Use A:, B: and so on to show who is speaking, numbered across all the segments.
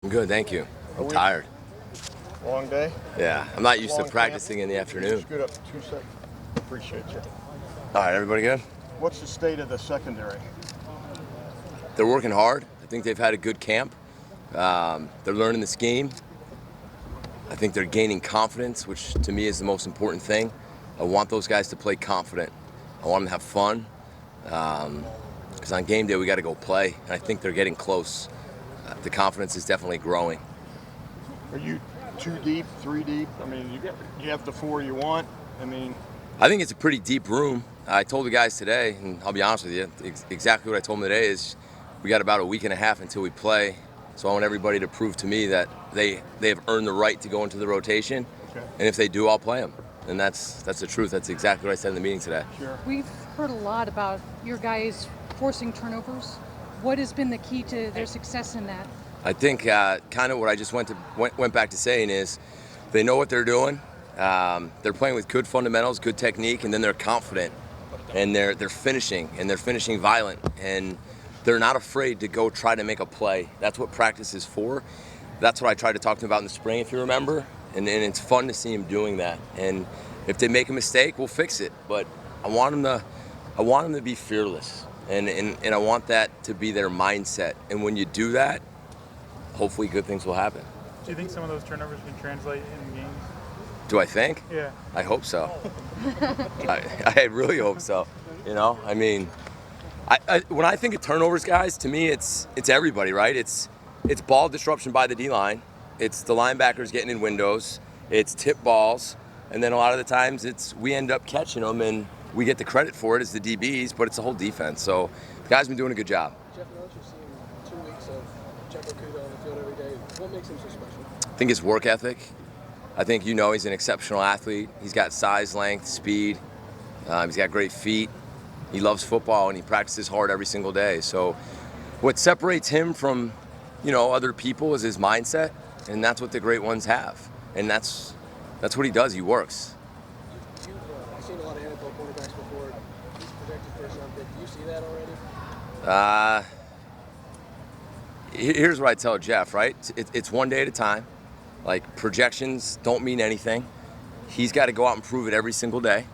A: I'm good, thank you. I'm tired.
B: Long day?
A: Yeah, I'm not used to
B: Long
A: practicing
B: camp?
A: in the afternoon.
B: Just scoot up 2 seconds. Appreciate you.
A: All right, everybody good?
B: What's the state of the secondary?
A: They're working hard. I think they've had a good camp. They're learning the scheme. I think they're gaining confidence, which to me is the most important thing. I want those guys to play confident. I want them to have fun. Because on game day, we got to go play. And I think they're getting close. The confidence is definitely growing.
B: Are you 2 deep, 3 deep? I mean, you have the 4 you want. I mean,
A: I think it's a pretty deep room. I told the guys today, and I'll be honest with you, exactly what I told them today is we got about a week and a half until we play. So I want everybody to prove to me that they have earned the right to go into the rotation.
B: Okay.
A: And if they do, I'll play them. And that's the truth. That's exactly what I said in the meeting today.
B: Sure.
C: We've heard a lot about your guys forcing turnovers. What has been the key to their success in that?
A: I think kind of what I just went back to saying is they know what they're doing. They're playing with good fundamentals, good technique, and then they're confident, and they're finishing, and they're finishing violent, and they're not afraid to go try to make a play. That's what practice is for. That's what I tried to talk to them about in the spring, if you remember, and it's fun to see them doing that. And if they make a mistake, we'll fix it. But I want them to be fearless, and I want that to be their mindset. And when you do that, hopefully good things will happen.
D: Do you think some of those turnovers can translate in games?
A: Do I think?
D: Yeah.
A: I hope so. I really hope so. You know, I mean, when I think of turnovers, guys, to me it's everybody, right? It's ball disruption by the D-line. It's the linebackers getting in windows. It's tip balls. And then a lot of the times we end up catching them and we get the credit for it as the DBs, but it's the whole defense. So the guys been doing a good job.
E: Jeff, now that you've seen 2 weeks of Jeff Okuda on the field every day, what makes him so special?
A: I think his work ethic. I think he's an exceptional athlete. He's got size, length, speed. He's got great feet. He loves football and he practices hard every single day. So what separates him from, other people is his mindset, and that's what the great ones have. And that's what he does. He works.
E: You've seen a lot of NFL quarterbacks before. He's projected first round pick. Do you see that already?
A: Here's what I tell Jeff, right? It's one day at a time. Like, projections don't mean anything. He's got to go out and prove it every single day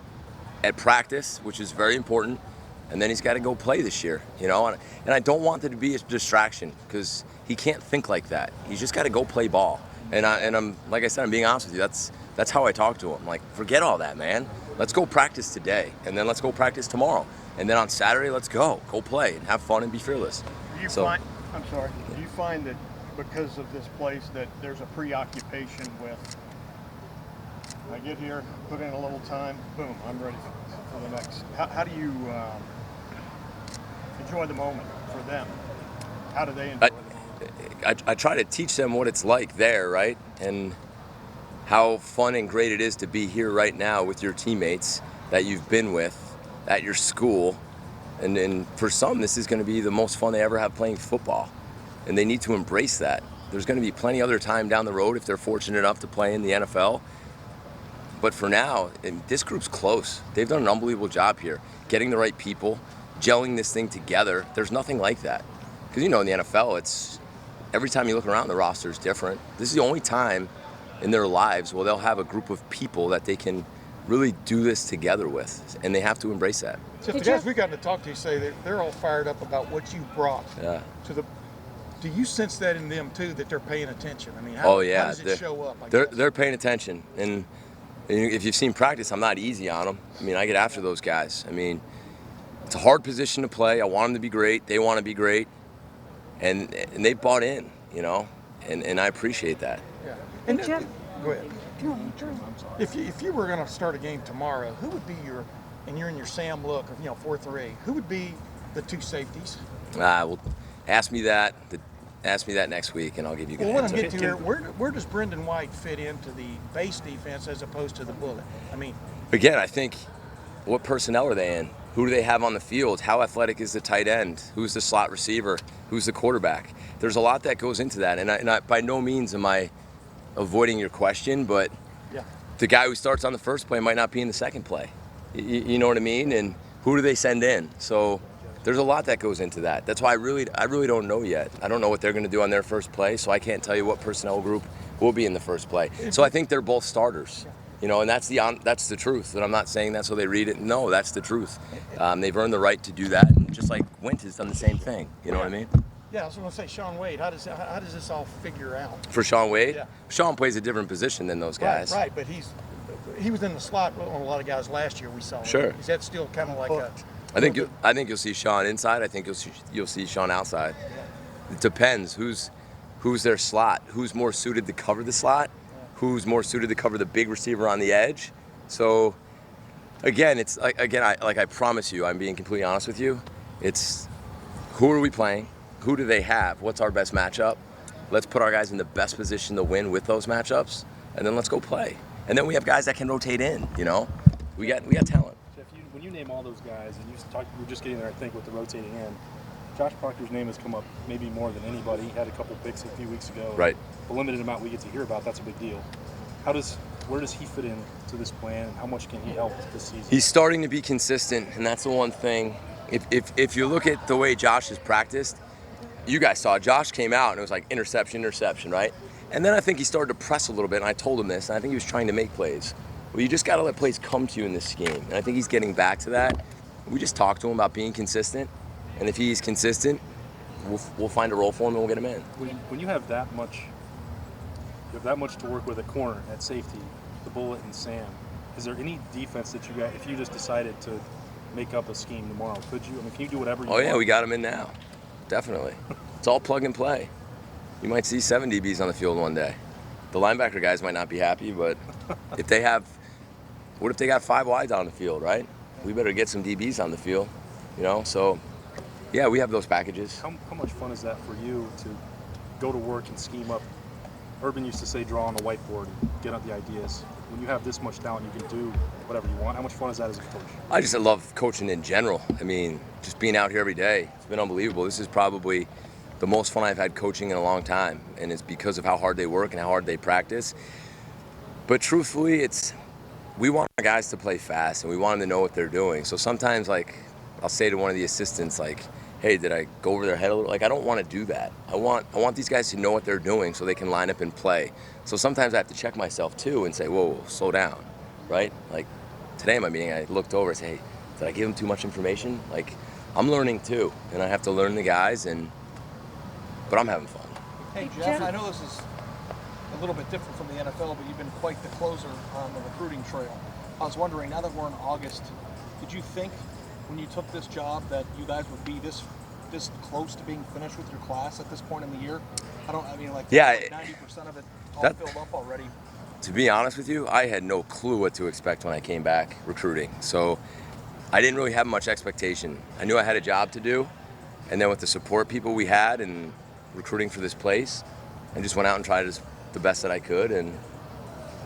A: at practice, which is very important. And then he's got to go play this year, And I don't want it to be a distraction because he can't think like that. He's just got to go play ball. And I'm like I said, I'm being honest with you. That's how I talk to him. Like, forget all that, man. Let's go practice today, and then let's go practice tomorrow, and then on Saturday, let's go play and have fun and be fearless.
B: Do you find that because of this place that there's a preoccupation with, I get here, put in a little time, boom, I'm ready for the next. How do you enjoy the moment for them? How do they enjoy the moment?
A: I try to teach them what it's like there, right? And how fun and great it is to be here right now with your teammates that you've been with at your school. And for some, this is going to be the most fun they ever have playing football. And they need to embrace that. There's going to be plenty other time down the road if they're fortunate enough to play in the NFL. But for now, this group's close. They've done an unbelievable job here, getting the right people, gelling this thing together. There's nothing like that. Because in the NFL, it's every time you look around, the roster is different. This is the only time in their lives where they'll have a group of people that they can really do this together with, and they have to embrace that.
F: So the guys we got to talk to say that they're all fired up about what you brought to the. Do you sense that in them too, that they're paying attention? I mean, how does it show up?
A: They're paying attention, and if you've seen practice, I'm not easy on them. I mean, I get after those guys. I mean, it's a hard position to play. I want them to be great. They want to be great, and they bought in, and I appreciate that.
F: Yeah. And
C: Jeff,
F: go ahead. If you were going to start a game tomorrow, who would be and you're in your Sam look of 4-3, who would be the 2 safeties?
A: Well, ask me that next week, and I'll give you a good
F: answer. Well,
A: answer.
F: what I'm getting to here, where does Brendan White fit into the base defense as opposed to the bullet? I mean,
A: again, I think what personnel are they in? Who do they have on the field? How athletic is the tight end? Who's the slot receiver? Who's the quarterback? There's a lot that goes into that, and I by no means am I avoiding your question, but the guy who starts on the first play might not be in the second play. You know what I mean? And who do they send in? So There's a lot that goes into that. That's why I really don't know yet. I don't know what they're going to do on their first play, so I can't tell you what personnel group will be in the first play. So I think they're both starters, you know, and that's the truth. And I'm not saying that so they read it. No, that's the truth. They've earned the right to do that, and just like Wint has done the same thing. You know what I mean?
F: Yeah, I was going to say, Shaun Wade, how does this all figure out?
A: For Shaun Wade,
F: Yeah.
A: Shaun plays a different position than those guys.
F: Right, but he was in the slot on a lot of guys last year we saw.
A: Sure.
F: Is that still kind of like a...
A: I think you'll see Shaun inside. I think you'll see Shaun outside. It depends who's their slot, who's more suited to cover the slot, who's more suited to cover the big receiver on the edge. So again, it's I promise you, I'm being completely honest with you. It's who are we playing? Who do they have? What's our best matchup? Let's put our guys in the best position to win with those matchups, and then let's go play. And then we have guys that can rotate in. You know, we got talent.
G: When you name all those guys, and you were just getting there, I think, with the rotating in, Josh Proctor's name has come up maybe more than anybody. He had a couple picks a few weeks ago.
A: Right.
G: The limited amount we get to hear about, that's a big deal. Where does he fit in to this plan, and how much can he help this season? He's
A: starting to be consistent, and that's the one thing. If you look at the way Josh has practiced, you guys saw Josh came out and it was like interception, right? And then I think he started to press a little bit, and I told him this, and I think he was trying to make plays. Well, you just got to let plays come to you in this scheme. And I think he's getting back to that. We just talked to him about being consistent. And if he's consistent, we'll find a role for him and we'll get him in.
G: When you have that much to work with at corner, at safety, the Bullet and Sam, is there any defense that you got, if you just decided to make up a scheme tomorrow, could you? I mean, can you do whatever you want?
A: Oh, yeah, we got him in now. Definitely. It's all plug and play. You might see 7 DBs on the field one day. The linebacker guys might not be happy, but what if they got 5 wides on the field, right? We better get some DBs on the field, you know? So, yeah, we have those packages.
G: How much fun is that for you to go to work and scheme up? Urban used to say draw on the whiteboard and get out the ideas. When you have this much talent, you can do whatever you want. How much fun is that as a coach?
A: I just love coaching in general. I mean, just being out here every day, it's been unbelievable. This is probably the most fun I've had coaching in a long time, and it's because of how hard they work and how hard they practice. But truthfully, we want our guys to play fast, and we want them to know what they're doing. So sometimes, like, I'll say to one of the assistants, like, hey, did I go over their head a little? Like, I don't want to do that. I want these guys to know what they're doing so they can line up and play. So sometimes I have to check myself, too, and say, whoa, slow down, right? Like, today in my meeting, I looked over and said, hey, did I give them too much information? Like, I'm learning, too, and I have to learn the guys, but I'm having fun.
E: Hey, Jeff, I know this is a little bit different from the NFL, but you've been quite the closer on the recruiting trail. I was wondering, now that we're in August, did you think when you took this job that you guys would be this close to being finished with your class at this point in the year?
A: Yeah,
E: 90% of it all filled up already.
A: To be honest with you, I had no clue what to expect when I came back recruiting. So I didn't really have much expectation. I knew I had a job to do, and then with the support people we had and recruiting for this place, I just went out and tried the best that I could, and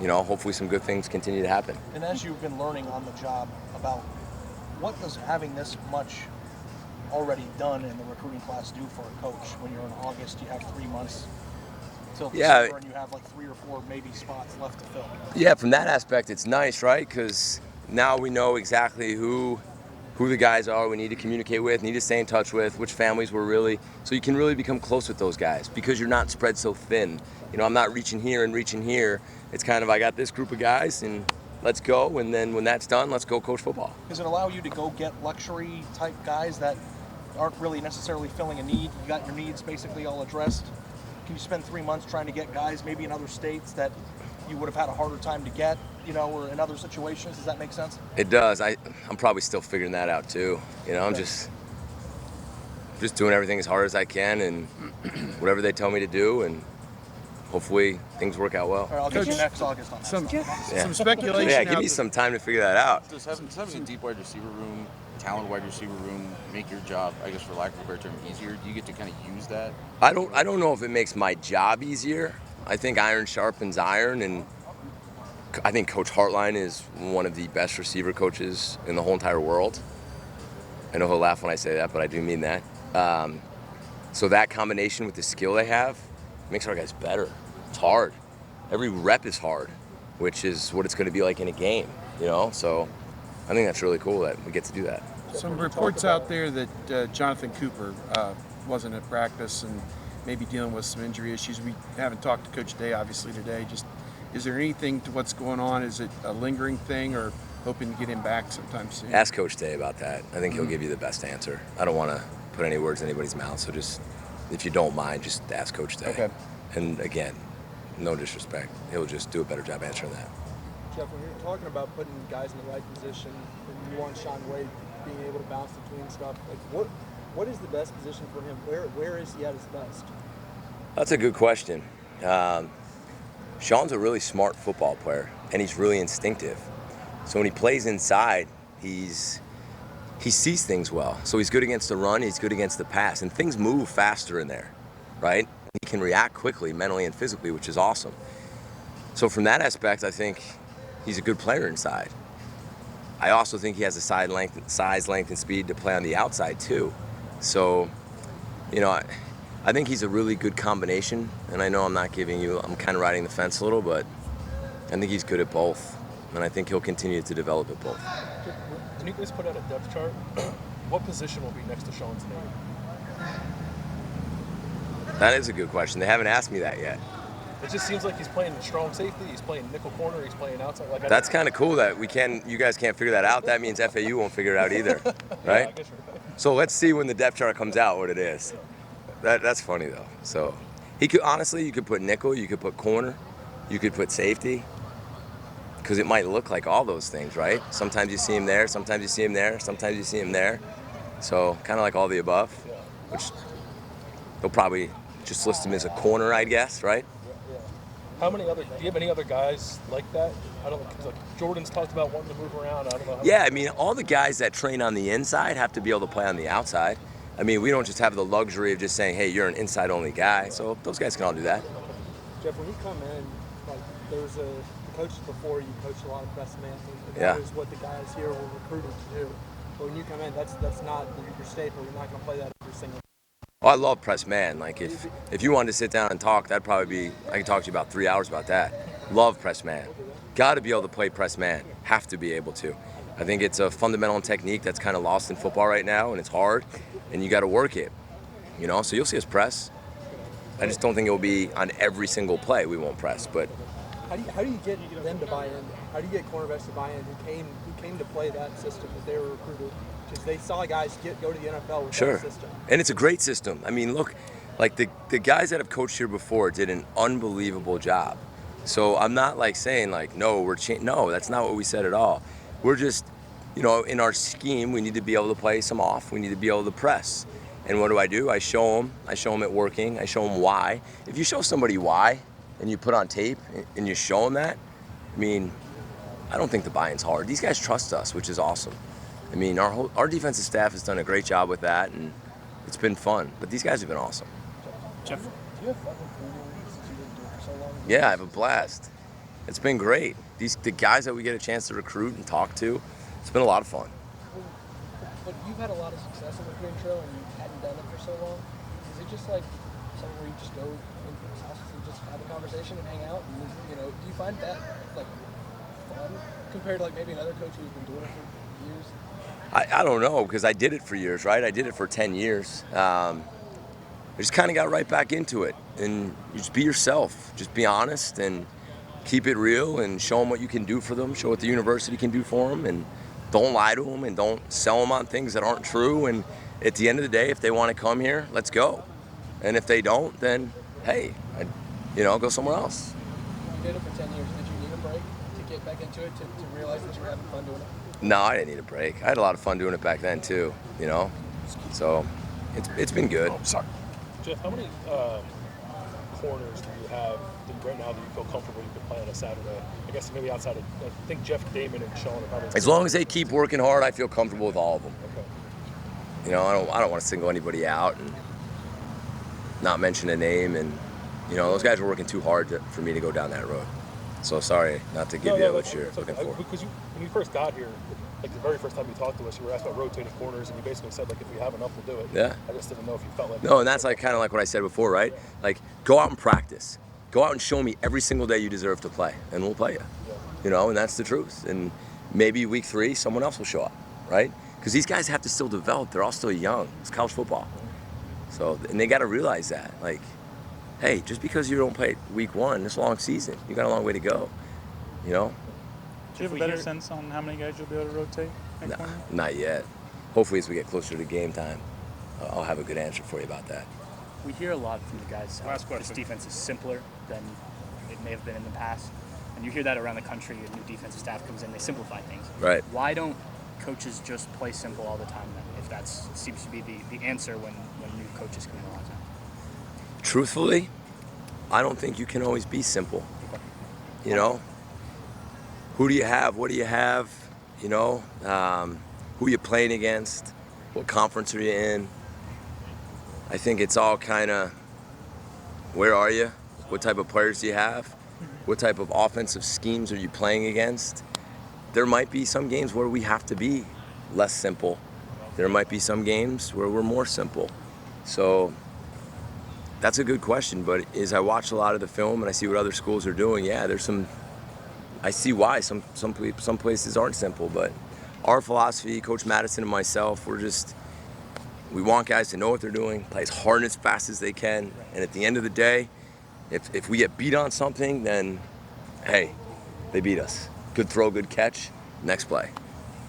A: hopefully some good things continue to happen.
E: And as you've been learning on the job about what does having this much already done in the recruiting class do for a coach when you're in August, you have 3 months till December, and you have like 3 or 4 maybe spots left to fill?
A: Yeah, from that aspect, it's nice, right? Because now we know exactly who the guys are we need to communicate with, need to stay in touch with, which families we're really, so you can really become close with those guys because you're not spread so thin. I'm not reaching here and reaching here. It's kind of, I got this group of guys and let's go, and then when that's done, let's go coach football.
E: Does it allow you to go get luxury type guys that aren't really necessarily filling a need? You got your needs basically all addressed. Can you spend 3 months trying to get guys maybe in other states that you would have had a harder time to get, or in other situations? Does that make sense?
A: It does. I'm probably still figuring that out too. I'm just doing everything as hard as I can and whatever they tell me to do, and hopefully things work out well.
E: All right, I'll get you next August on that.
F: Some speculation.
A: Yeah, give me some time to figure that out.
H: Does having a deep wide receiver room, talented wide receiver room, make your job, I guess for lack of a better term, easier? Do you get to kind of use that?
A: I don't know if it makes my job easier. I think iron sharpens iron, and I think Coach Hartline is one of the best receiver coaches in the whole entire world. I know he'll laugh when I say that, but I do mean that. So that combination with the skill they have makes our guys better. It's hard. Every rep is hard, which is what it's going to be like in a game, So I think that's really cool that we get to do that.
F: Some reports out there that Jonathan Cooper wasn't at practice and maybe dealing with some injury issues. We haven't talked to Coach Day, obviously, today. Just, is there anything to what's going on? Is it a lingering thing, or hoping to get him back sometime soon?
A: Ask Coach Day about that. I think he'll give you the best answer. I don't want to put any words in anybody's mouth, so just, if you don't mind, just ask Coach Day.
F: Okay.
A: And again, no disrespect. He'll just do a better job answering that.
E: Jeff, when you're talking about putting guys in the right position, and you want Sean Wade being able to bounce between stuff, like what is the best position for him? Where is he at his best?
A: That's a good question. Sean's a really smart football player, and he's really instinctive. So when he plays inside, he sees things well. So he's good against the run, he's good against the pass, and things move faster in there, right? He can react quickly, mentally and physically, which is awesome. So from that aspect, I think he's a good player inside. I also think he has the size, length, and speed to play on the outside too. So, you know, I think he's a really good combination, and I know I'm kind of riding the fence a little, but I think he's good at both, and I think he'll continue to develop at both.
I: Can you guys put out a depth chart? What position will be next to Sean's name?
A: That is a good question. They haven't asked me that yet.
I: It just seems like he's playing strong safety, he's playing nickel corner, he's playing outside.
A: That's kind of cool that you guys can't figure that out. That means FAU won't figure it out either, right?
I: Yeah, I guess you're right.
A: So let's see when the depth chart comes out what it is. That's funny though. So he could, honestly, you could put nickel, you could put corner, you could put safety, because it might look like all those things, right? Sometimes you see him there, sometimes you see him there, sometimes you see him there. So kind of like all the above, which they'll probably just list him as a corner, I guess, right?
I: Do you have any other guys like that? I don't know, because like Jordan's talked about wanting to move around. I don't know.
A: Yeah, I mean, all the guys that train on the inside have to be able to play on the outside. I mean, we don't just have the luxury of just saying, hey, you're an inside-only guy. So those guys can all do that.
E: Jeff, when you come in, like there was the coaches before you coached a lot of press man, and
A: Yeah.
E: that is what the guys here were recruited to do. But when you come in, that's not your staple. You're not going to play that every single.
A: Oh, I love press man. Like if you wanted to sit down and talk, that'd probably be, I could talk to you about 3 hours about that. Love press man. Got to be able to play press man. Have to be able to. I think it's a fundamental technique that's kind of lost in football right now, and it's hard, and you got to work it. You know, so you'll see us press. I just don't think it will be on every single play we won't press. But
E: how do you get them to buy in? How do you get cornerbacks to buy in who came to play that system that they were recruited? Because they saw guys go to the NFL with that system.
A: And it's a great system. I mean, look, like the guys that have coached here before did an unbelievable job. So I'm not like saying like, no, no, that's not what we said at all. We're just, you know, in our scheme, we need to be able to play some off. We need to be able to press. And what do? I show them. I show them it working. I show them why. If you show somebody why, and you put on tape, and you show them that, I mean, I don't think the buy-in's hard. These guys trust us, which is awesome. I mean, our defensive staff has done a great job with that, and it's been fun. But these guys have been awesome.
I: Jeff,
E: Do you have fun recruiting since you've been doing it for so long?
A: Yeah, I have a blast. It's been great. The guys that we get a chance to recruit and talk to, it's been a lot of fun.
E: But you've had a lot of success in the recruiting trail, and you hadn't done it for so long. Is it just like something where you just go into people's houses and just have a conversation and hang out? And, you know, do you find that like fun compared to like maybe another coach who's been doing it for years?
A: I don't know, because I did it for years, right? I did it for 10 years. I just kind of got right back into it. And you just be yourself. Just be honest and keep it real and show them what you can do for them. Show what the university can do for them. And don't lie to them and don't sell them on things that aren't true. And at the end of the day, if they want to come here, let's go. And if they don't, then, hey, go somewhere else.
E: You did it for 10 years. Did you need a break to get back into it, to realize that you were having fun doing it?
A: No, I didn't need a break. I had a lot of fun doing it back then too, you know. So it's been good.
I: Oh, sorry. Jeff, how many corners do you have right now that you feel comfortable you can play on a Saturday? I guess maybe outside of, I think Jeff, Damon, and Sean are probably.
A: As long as they keep working hard, I feel comfortable with all of them.
I: Okay.
A: You know, I don't want to single anybody out and not mention a name, and you know, those guys were working too hard for me to go down that road. So sorry not to give you what you're looking for.
I: Because when you first got here, like the very first time you talked to us, you were asked about rotating corners, and you basically said, like, if we have enough, we'll do it.
A: Yeah.
I: I just didn't know if you felt like.
A: No, and that's like kind of like what I said before, right? Like, go out and practice. Go out and show me every single day you deserve to play, and we'll play you.
I: Yeah.
A: You know, and that's the truth. And maybe week 3, someone else will show up, right? Because these guys have to still develop. They're all still young. It's college football. So, and they got to realize that. Like, hey, just because you don't play week 1, it's a long season. You got a long way to go. You know?
D: Do you have a better sense on how many guys you'll be able to rotate next
A: Nah,
D: one?
A: not yet. Hopefully, as we get closer to game time, I'll have a good answer for you about that.
J: We hear a lot from the guys how
B: Last
J: this
B: question.
J: defense is simpler than it may have been in the past. And you hear that around the country. A new defensive staff comes in, they simplify things.
A: Right.
J: Why don't coaches just play simple all the time then, if that seems to be the answer when new coaches come in a lot of times?
A: Truthfully, I don't think you can always be simple. You know? Who do you have? What do you have? You know? Who are you playing against? What conference are you in? I think it's all kind of, where are you? What type of players do you have? What type of offensive schemes are you playing against? There might be some games where we have to be less simple. There might be some games where we're more simple. So that's a good question, but as I watch a lot of the film and I see what other schools are doing, yeah, there's some, I see why some places aren't simple, but our philosophy, Coach Madison and myself, we want guys to know what they're doing, play as hard and as fast as they can, and at the end of the day, if we get beat on something, then hey, they beat us. Good throw, good catch, next play.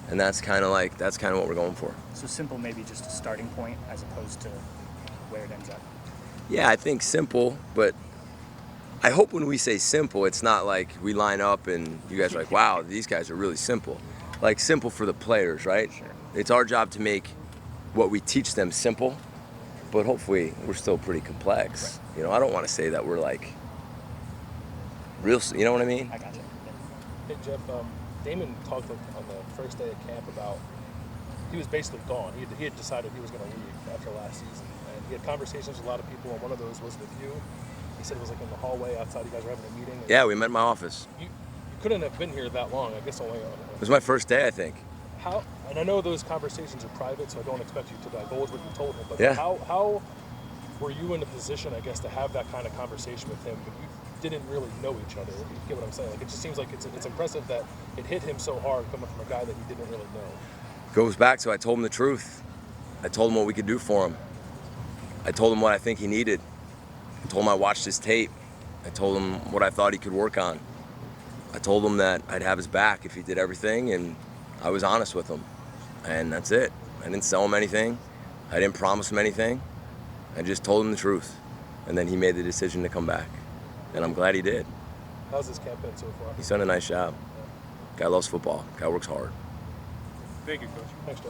A: And that's kind of what we're going for.
J: So simple maybe just a starting point as opposed to where it ends up.
A: Yeah, I think simple, but I hope when we say simple, it's not like we line up and you guys are like, wow, these guys are really simple. Like simple for the players, right?
J: Sure.
A: It's our job to make what we teach them simple, but hopefully we're still pretty complex.
J: Right.
A: You know, I don't want to say that we're like real, you know what I mean?
J: I gotcha.
I: Hey Jeff, Damon talked on the first day of camp about he was basically gone. He had decided he was going to leave after last season, and he had conversations with a lot of people, and one of those was with you. He said it was like in the hallway outside. You guys were having a meeting.
A: Yeah, we met in my office.
I: You couldn't have been here that long. I guess only.
A: It was my first day, I think.
I: How? And I know those conversations are private, so I don't expect you to divulge what you told him. But
A: Yeah.
I: how were you in a position, I guess, to have that kind of conversation with him? But you didn't really know each other. You get what I'm saying? Like, it just seems like it's impressive that it hit him so hard coming from a guy that he didn't really know.
A: Goes back to I told him the truth. I told him what we could do for him. I told him what I think he needed. I told him I watched his tape. I told him what I thought he could work on. I told him that I'd have his back if he did everything, and I was honest with him. And that's it. I didn't sell him anything. I didn't promise him anything. I just told him the truth. And then he made the decision to come back. And I'm glad he did.
I: How's this camp been so far?
A: He's done a nice job. Guy loves football. Guy works hard.
D: Thank you, Coach.
I: Thanks, Jeff.